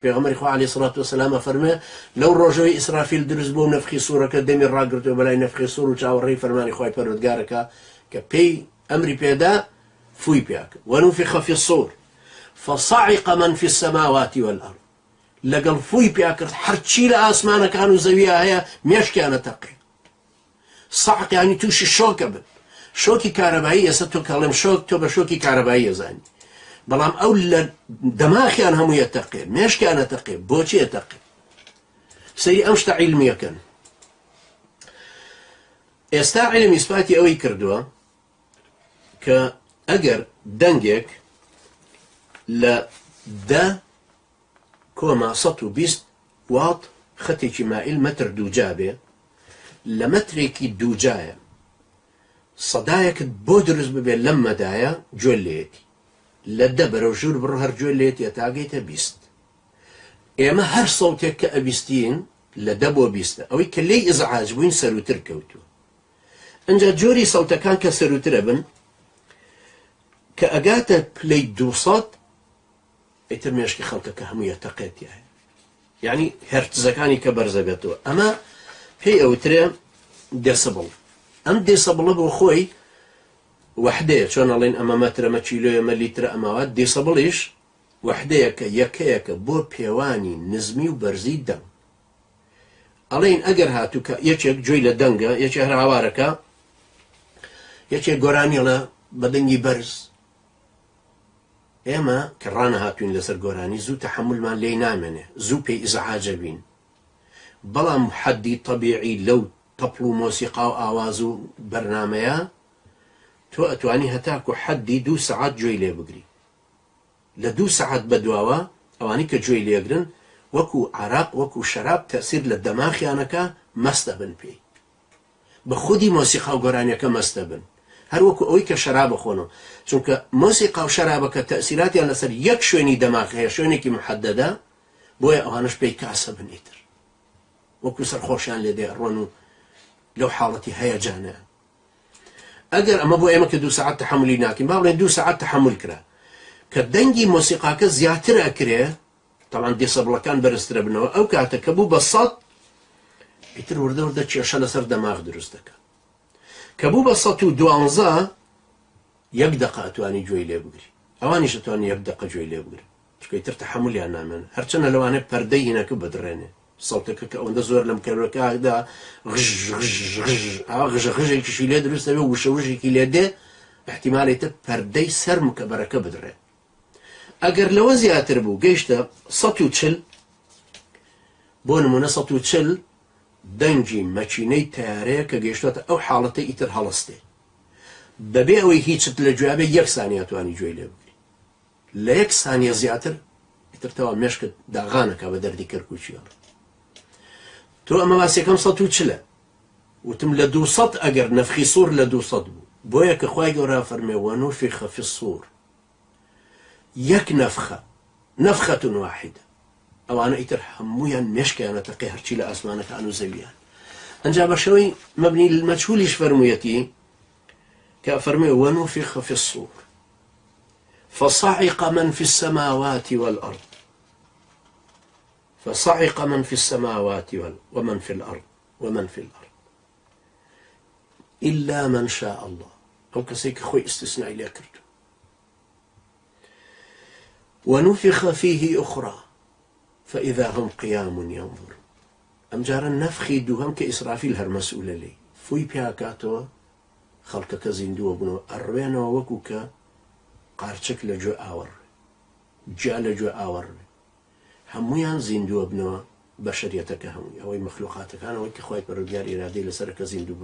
پیغمبر خو علیه الصلاة والسلام فرمى لو روجوی اسرافیل دروست بو نفخی سوره که دمی راگرت و بلای نفخی سور و چاوری فرمانی خوای پروردگار که پی امری پیدا فوی پیاک ونفخ في الصور فصعق من في السماوات والارض لقل فوی پیاک هرچی لآسمان كانوا زويا هي مش كانت تقي صعق يعني توش الشوكة بن شوكي كهربائية ستو كلام شوك تو بشوكي كهربائية زاني بلام أول دماغي أنا هم يتقي مش كان تقي بوشي يتقي سيري أمشت علمي كان استا علم إثباتي أوي كردوا كأجر دنجك ل دا كوما سطو بيست واط خطي مائل متر دوجابه لمتركي دوجايا صدايك بودرز ببي لما دايا جوليتي لدبر وجور برهر جوليت يتاقيت بيست اما هر صوتك كأبيستين لدبو بيست اوي كلي ازعاج وين سروتر كوتو انجا جوري صوتا كان كسروتر ابن كأقاتا بلي دوصات يترميشكي خلقك هم يتقيت يعني هرتزكاني كبرزبتو اما هي اوتري ديسبل ام ديسبل بخوي وحده شلون لين اما متر ما كيلو ما لتر اموات ديسبليش وحده يكيك بو بيواني نزمي وبرزي دم الين اجر هاتوك يچك جويل دنگا يچ هراواركا يچ غوراني لا بدنجي برز اما كرانا هاتون لسر غوراني زو تحمل ما لينامنه زو بي ازعاج بين بلا محدي طبيعي لو طبلو موسيقى وآوازو برنامجها تواني هتاكو حدي 2 ساعات جوي لي بقري ل2 ساعات بدواوا اواني كجوي لي يقرن وكو عراق وكو شراب تأثير للدماغ يانكا مستبن بي بخودي موسيقى وقرانيا كمستبن هر وكو اوي كشراب خونو چونك موسيقى وشرابك تأثيرات يعني لسر يك شويني دماغ هي شويني كي محددة بويا اوانش بي كاسبن ايتر وكو سرخوشان لدي اروانو لو حالتي هيجانه اگر اما بو ايمك 2 ساعات تحملي ناكن باولين 2 ساعات تحمل كرا كدنجي موسيقاك زياتر اكري طبعا دي صبلا كان برستر بنو او كاتك بو بساط بيتر ورده تشيشان سر دماغ درستك كبو بساطو دوانزا يقدق اتواني جوي لي بغري اواني شتواني يقدق جوي لي بغري شكو يتر تحملي انا من هرچنا لو انا بردي هناك بدرينه صوتك كأون زور لم كركا دا غج غج غج غج غج كشي ليه درست بيه وشوجي كي ليه ده احتمال يتب فردي سر مكبركه بدره اگر لو زياتر بو جيشتا سطو تشل بون من سطو تشل دنجي ماشيني تياريه كجيشتا او حالتي يتر هلستي ببيعوي هيك تلجوابه يك ثانيه تواني جوي ليه لا يك ثانيه زياتر يتر توا مشك داغانك بدردي كركوشي تو اما ماسي كم سطو تشلا وتم لدو سط اجر نفخي صور لدو سط بويا كخواي قرا فرمي ونفخ في الصور يك نفخة واحدة او انا يترحمويا مشكي انا تقي هرشي لاسمانك انو زويان انجا شوي مبني للمجهول ايش فرميتي كفرمي ونفخ في الصور فصعق من في السماوات والارض فصعق من في السماوات ومن في الأرض إلا من شاء الله أو كسيك خوي استثناء إلى كرت ونفخ فيه أخرى فإذا هم قيام ينظر أم جار النفخ دوهم كإسرافيل هر مسؤول لي فوي بياكاتو خلقك زندو ابنو أروين وكوكا قارتشك لجو آور جاء لجو آور همویان زیندو ابنوا بشریتك هموی اوی مخلوقاتك انا وك خوای پروردگار اراده لسرك زیندو